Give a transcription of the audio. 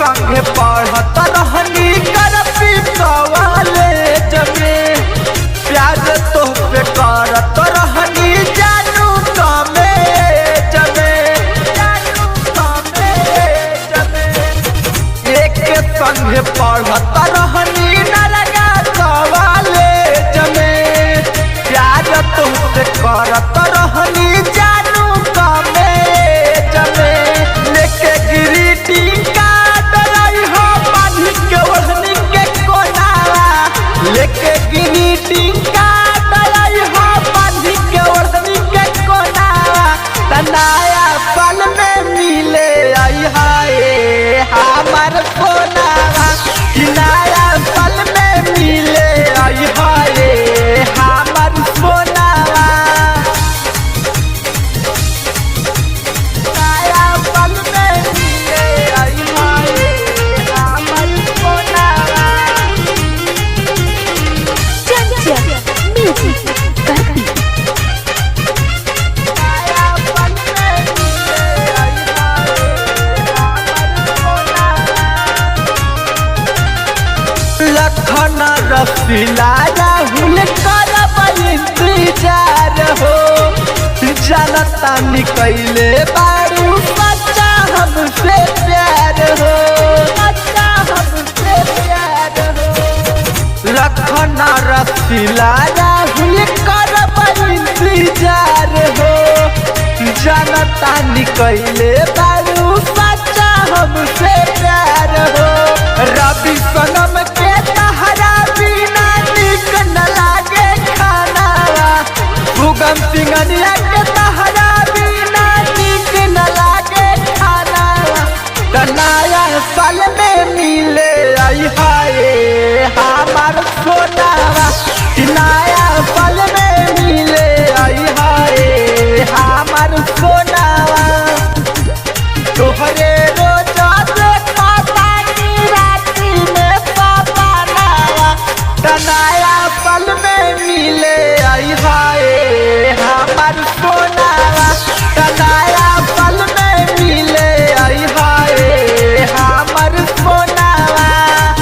संगे पढ़त रहनी करपी कॉलेज में प्यार तो पे करत रहनी जानू कॉलेज में एक संगे पढ़त रहनी नरगा कॉलेज में प्यार तो पे करत रहनी जानू कॉलेज में लेके ग्रीटिंग कार्ड लाई हो पानी के ओढ़नी के कोनावा लेके ग्रीटिंग कार्ड लाई हो पानी के ओढ़नी के कोनावा तनाया पल में मिले आई हाय हमार कोनावा नया पल में मिले आई हाय हमार कोनावा नया पल में मिले आई हाय हमार कोनावा चंचल म्यूजिक भक्ति नया पल में मिले आई हाय हमार कोनावा लखन रसीला राहुल करब इंतजार हो जनता निकले बारू सच्चा हमसे प्यार हो सच्चा हमसे प्यार हो लखन रसीला राहुल करब इंतजार हो जनता निकले बारू सच्चा हमसे प्यार हो रवि सनम के तहरा बिना निक न लागे खाना भूगम सिंगनिया के